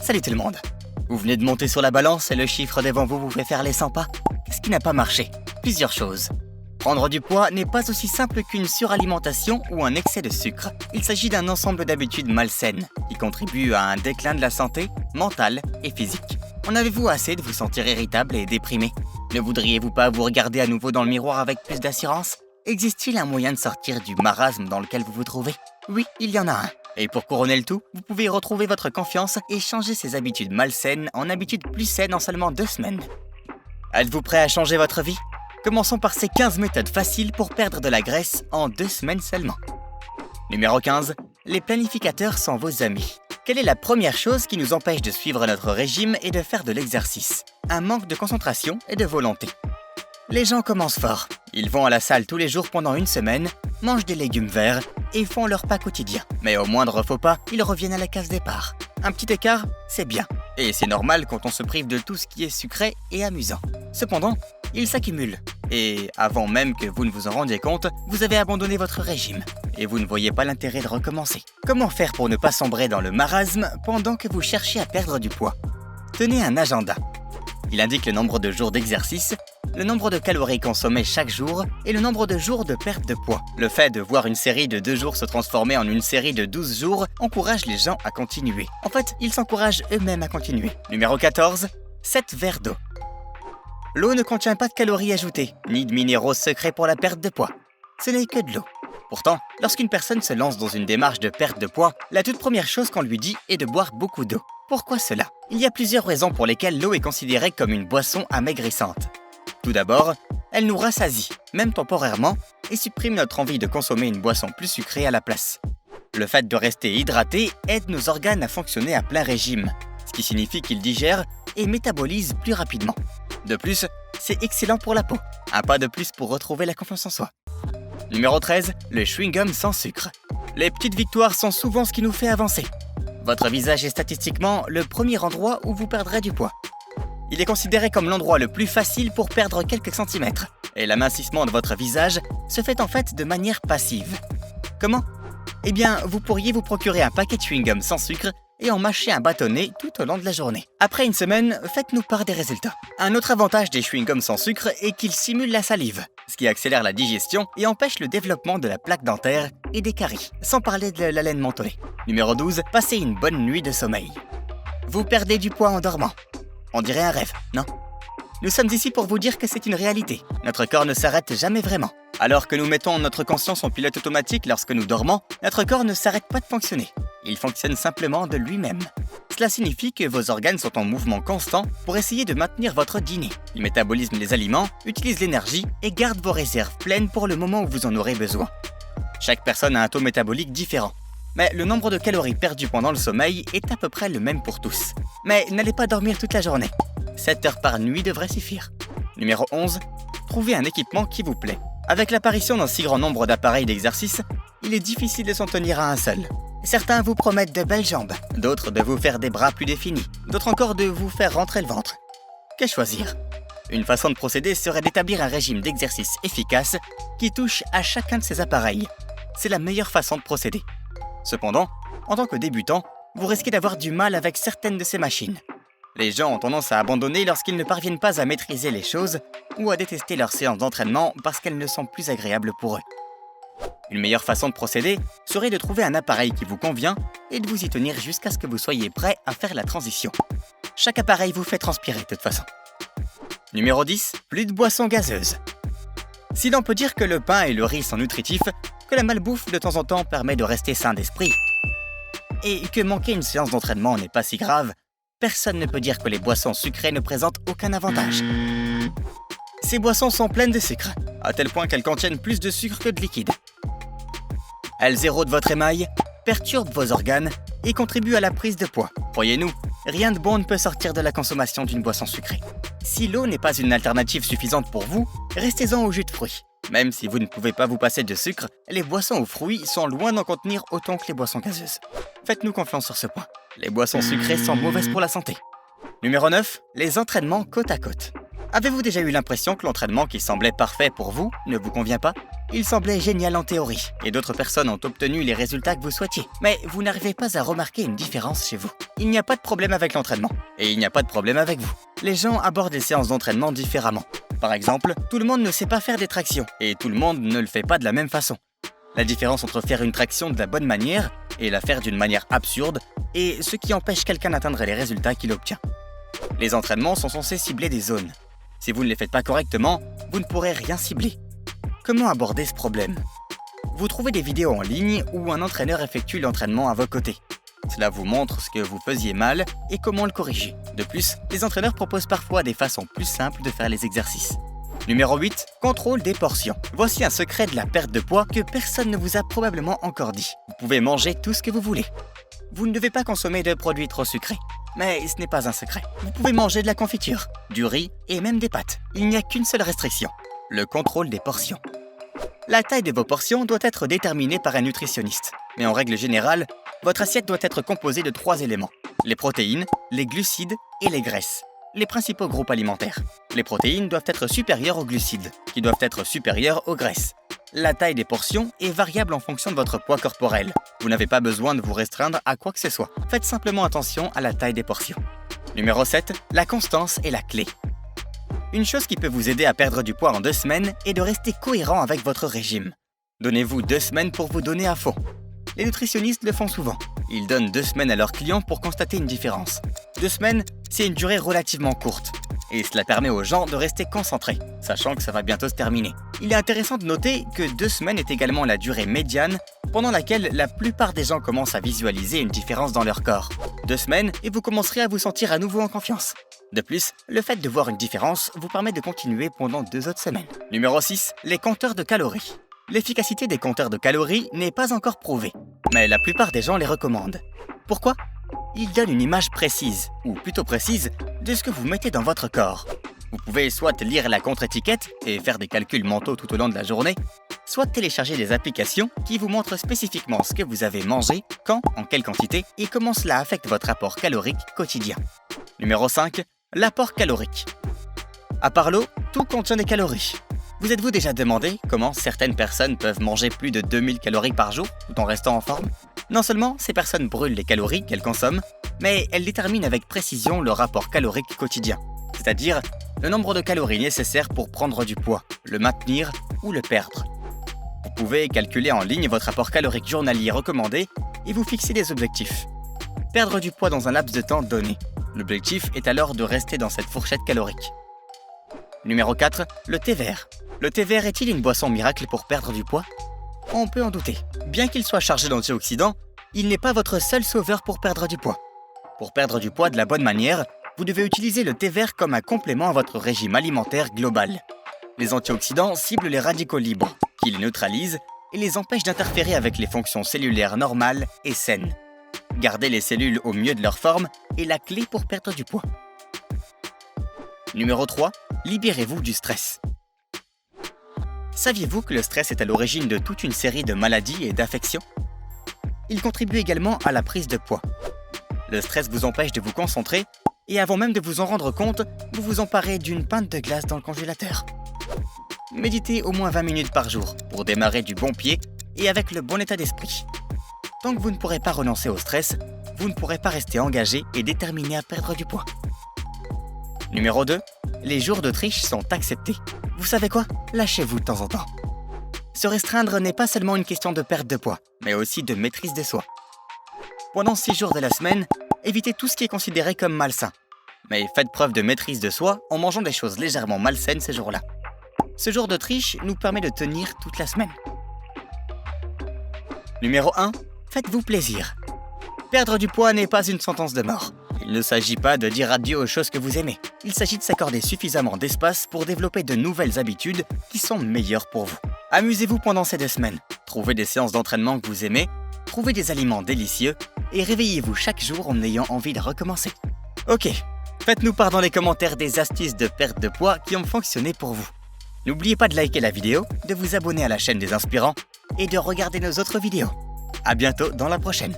Salut tout le monde. Vous venez de monter sur la balance et le chiffre devant vous fait faire les 100 pas. Qu'est-ce qui n'a pas marché? Plusieurs choses. Prendre du poids n'est pas aussi simple qu'une suralimentation ou un excès de sucre. Il s'agit d'un ensemble d'habitudes malsaines qui contribuent à un déclin de la santé mentale et physique. En avez-vous assez de vous sentir irritable et déprimé? Ne voudriez-vous pas vous regarder à nouveau dans le miroir avec plus d'assurance? Existe-t-il un moyen de sortir du marasme dans lequel vous vous trouvez? Oui, il y en a un. Et pour couronner le tout, vous pouvez retrouver votre confiance et changer ces habitudes malsaines en habitudes plus saines en seulement 2 semaines. Êtes-vous prêt à changer votre vie? Commençons par ces 15 méthodes faciles pour perdre de la graisse en 2 semaines seulement. Numéro 15. Les planificateurs sont vos amis. Quelle est la première chose qui nous empêche de suivre notre régime et de faire de l'exercice? Un manque de concentration et de volonté. Les gens commencent fort. Ils vont à la salle tous les jours pendant 1 semaine, mangent des légumes verts et font leur pas quotidien. Mais au moindre faux pas, ils reviennent à la case départ. Un petit écart, c'est bien. Et c'est normal quand on se prive de tout ce qui est sucré et amusant. Cependant, ils s'accumulent. Et avant même que vous ne vous en rendiez compte, vous avez abandonné votre régime. Et vous ne voyez pas l'intérêt de recommencer. Comment faire pour ne pas sombrer dans le marasme pendant que vous cherchez à perdre du poids? Tenez un agenda. Il indique le nombre de jours d'exercice, le nombre de calories consommées chaque jour et le nombre de jours de perte de poids. Le fait de voir une série de 2 jours se transformer en une série de 12 jours encourage les gens à continuer. En fait, ils s'encouragent eux-mêmes à continuer. Numéro 14. 7 verres d'eau. L'eau ne contient pas de calories ajoutées, ni de minéraux secrets pour la perte de poids. Ce n'est que de l'eau. Pourtant, lorsqu'une personne se lance dans une démarche de perte de poids, la toute première chose qu'on lui dit est de boire beaucoup d'eau. Pourquoi cela? Il y a plusieurs raisons pour lesquelles l'eau est considérée comme une boisson amaigrissante. Tout d'abord, elle nous rassasie, même temporairement, et supprime notre envie de consommer une boisson plus sucrée à la place. Le fait de rester hydraté aide nos organes à fonctionner à plein régime, ce qui signifie qu'ils digèrent et métabolisent plus rapidement. De plus, c'est excellent pour la peau. Un pas de plus pour retrouver la confiance en soi. Numéro 13. Le chewing-gum sans sucre. Les petites victoires sont souvent ce qui nous fait avancer. Votre visage est statistiquement le premier endroit où vous perdrez du poids. Il est considéré comme l'endroit le plus facile pour perdre quelques centimètres. Et l'amincissement de votre visage se fait en fait de manière passive. Comment? Eh bien, vous pourriez vous procurer un paquet de chewing-gum sans sucre et en mâcher un bâtonnet tout au long de la journée. Après 1 semaine, faites-nous part des résultats. Un autre avantage des chewing-gums sans sucre est qu'ils simulent la salive, ce qui accélère la digestion et empêche le développement de la plaque dentaire et des caries, sans parler de la laine mentholée. Numéro 12. Passez une bonne nuit de sommeil. Vous perdez du poids en dormant. On dirait un rêve, non? Nous sommes ici pour vous dire que c'est une réalité. Notre corps ne s'arrête jamais vraiment. Alors que nous mettons notre conscience en pilote automatique lorsque nous dormons, notre corps ne s'arrête pas de fonctionner. Il fonctionne simplement de lui-même. Cela signifie que vos organes sont en mouvement constant pour essayer de maintenir votre dîner. Ils métabolisent les aliments, utilisent l'énergie et gardent vos réserves pleines pour le moment où vous en aurez besoin. Chaque personne a un taux métabolique différent. Mais le nombre de calories perdues pendant le sommeil est à peu près le même pour tous. Mais n'allez pas dormir toute la journée. 7 heures par nuit devrait suffire. Numéro 11. Trouvez un équipement qui vous plaît. Avec l'apparition d'un si grand nombre d'appareils d'exercice, il est difficile de s'en tenir à un seul. Certains vous promettent de belles jambes, d'autres de vous faire des bras plus définis, d'autres encore de vous faire rentrer le ventre. Que choisir? Une façon de procéder serait d'établir un régime d'exercice efficace qui touche à chacun de ces appareils. C'est la meilleure façon de procéder. Cependant, en tant que débutant, vous risquez d'avoir du mal avec certaines de ces machines. Les gens ont tendance à abandonner lorsqu'ils ne parviennent pas à maîtriser les choses ou à détester leurs séances d'entraînement parce qu'elles ne sont plus agréables pour eux. Une meilleure façon de procéder serait de trouver un appareil qui vous convient et de vous y tenir jusqu'à ce que vous soyez prêt à faire la transition. Chaque appareil vous fait transpirer de toute façon. Numéro 10. Plus de boissons gazeuses. Si l'on peut dire que le pain et le riz sont nutritifs, que la malbouffe de temps en temps permet de rester sain d'esprit, et que manquer une séance d'entraînement n'est pas si grave, personne ne peut dire que les boissons sucrées ne présentent aucun avantage. Ces boissons sont pleines de sucre, à tel point qu'elles contiennent plus de sucre que de liquide. Elles érodent votre émail, perturbent vos organes et contribuent à la prise de poids. Croyez-nous, rien de bon ne peut sortir de la consommation d'une boisson sucrée. Si l'eau n'est pas une alternative suffisante pour vous, restez-en au jus de fruits. Même si vous ne pouvez pas vous passer de sucre, les boissons aux fruits sont loin d'en contenir autant que les boissons gazeuses. Faites-nous confiance sur ce point. Les boissons sucrées sont mauvaises pour la santé. Numéro 9. Les entraînements côte à côte. Avez-vous déjà eu l'impression que l'entraînement qui semblait parfait pour vous ne vous convient pas? Il semblait génial en théorie, et d'autres personnes ont obtenu les résultats que vous souhaitiez. Mais vous n'arrivez pas à remarquer une différence chez vous. Il n'y a pas de problème avec l'entraînement, et il n'y a pas de problème avec vous. Les gens abordent les séances d'entraînement différemment. Par exemple, tout le monde ne sait pas faire des tractions, et tout le monde ne le fait pas de la même façon. La différence entre faire une traction de la bonne manière et la faire d'une manière absurde est ce qui empêche quelqu'un d'atteindre les résultats qu'il obtient. Les entraînements sont censés cibler des zones. Si vous ne les faites pas correctement, vous ne pourrez rien cibler. Comment aborder ce problème? Vous trouvez des vidéos en ligne où un entraîneur effectue l'entraînement à vos côtés. Cela vous montre ce que vous faisiez mal et comment le corriger. De plus, les entraîneurs proposent parfois des façons plus simples de faire les exercices. Numéro 8. Contrôle des portions. Voici un secret de la perte de poids que personne ne vous a probablement encore dit. Vous pouvez manger tout ce que vous voulez. Vous ne devez pas consommer de produits trop sucrés. Mais ce n'est pas un secret. Vous pouvez manger de la confiture, du riz et même des pâtes. Il n'y a qu'une seule restriction, le contrôle des portions. La taille de vos portions doit être déterminée par un nutritionniste. Mais en règle générale, votre assiette doit être composée de 3 éléments. Les protéines, les glucides et les graisses. Les principaux groupes alimentaires. Les protéines doivent être supérieures aux glucides, qui doivent être supérieures aux graisses. La taille des portions est variable en fonction de votre poids corporel. Vous n'avez pas besoin de vous restreindre à quoi que ce soit. Faites simplement attention à la taille des portions. Numéro 7. La constance est la clé. Une chose qui peut vous aider à perdre du poids en 2 semaines est de rester cohérent avec votre régime. Donnez-vous 2 semaines pour vous donner à fond. Les nutritionnistes le font souvent. Ils donnent 2 semaines à leurs clients pour constater une différence. 2 semaines, c'est une durée relativement courte. Et cela permet aux gens de rester concentrés, sachant que ça va bientôt se terminer. Il est intéressant de noter que 2 semaines est également la durée médiane pendant laquelle la plupart des gens commencent à visualiser une différence dans leur corps. 2 semaines et vous commencerez à vous sentir à nouveau en confiance. De plus, le fait de voir une différence vous permet de continuer pendant 2 autres semaines. Numéro 6. Les compteurs de calories. L'efficacité des compteurs de calories n'est pas encore prouvée, mais la plupart des gens les recommandent. Pourquoi? Ils donnent une image précise, ou plutôt précise, de ce que vous mettez dans votre corps. Vous pouvez soit lire la contre-étiquette et faire des calculs mentaux tout au long de la journée, soit télécharger des applications qui vous montrent spécifiquement ce que vous avez mangé, quand, en quelle quantité et comment cela affecte votre apport calorique quotidien. Numéro 5. L'apport calorique. À part l'eau, tout contient des calories. Vous êtes-vous déjà demandé comment certaines personnes peuvent manger plus de 2000 calories par jour tout en restant en forme? Non seulement ces personnes brûlent les calories qu'elles consomment, mais elles déterminent avec précision leur rapport calorique quotidien, c'est-à-dire le nombre de calories nécessaires pour prendre du poids, le maintenir ou le perdre. Vous pouvez calculer en ligne votre apport calorique journalier recommandé et vous fixer des objectifs. Perdre du poids dans un laps de temps donné. L'objectif est alors de rester dans cette fourchette calorique. Numéro 4. Le thé vert. Le thé vert est-il une boisson miracle pour perdre du poids? On peut en douter. Bien qu'il soit chargé d'antioxydants, il n'est pas votre seul sauveur pour perdre du poids. Pour perdre du poids de la bonne manière, vous devez utiliser le thé vert comme un complément à votre régime alimentaire global. Les antioxydants ciblent les radicaux libres, qui les neutralisent et les empêchent d'interférer avec les fonctions cellulaires normales et saines. Garder les cellules au mieux de leur forme est la clé pour perdre du poids. Numéro 3. Libérez-vous du stress. Saviez-vous que le stress est à l'origine de toute une série de maladies et d'affections? Il contribue également à la prise de poids. Le stress vous empêche de vous concentrer et avant même de vous en rendre compte, vous vous emparez d'une pinte de glace dans le congélateur. Méditez au moins 20 minutes par jour pour démarrer du bon pied et avec le bon état d'esprit. Tant que vous ne pourrez pas renoncer au stress, vous ne pourrez pas rester engagé et déterminé à perdre du poids. Numéro 2. Les jours de triche sont acceptés. Vous savez quoi? Lâchez-vous de temps en temps. Se restreindre n'est pas seulement une question de perte de poids, mais aussi de maîtrise de soi. Pendant 6 jours de la semaine, évitez tout ce qui est considéré comme malsain. Mais faites preuve de maîtrise de soi en mangeant des choses légèrement malsaines ces jours-là. Ce jour de triche nous permet de tenir toute la semaine. Numéro 1. Faites-vous plaisir. Perdre du poids n'est pas une sentence de mort. Il ne s'agit pas de dire adieu aux choses que vous aimez. Il s'agit de s'accorder suffisamment d'espace pour développer de nouvelles habitudes qui sont meilleures pour vous. Amusez-vous pendant ces 2 semaines. Trouvez des séances d'entraînement que vous aimez, trouvez des aliments délicieux et réveillez-vous chaque jour en ayant envie de recommencer. Ok, faites-nous part dans les commentaires des astuces de perte de poids qui ont fonctionné pour vous. N'oubliez pas de liker la vidéo, de vous abonner à la chaîne des Inspirants et de regarder nos autres vidéos. À bientôt dans la prochaine.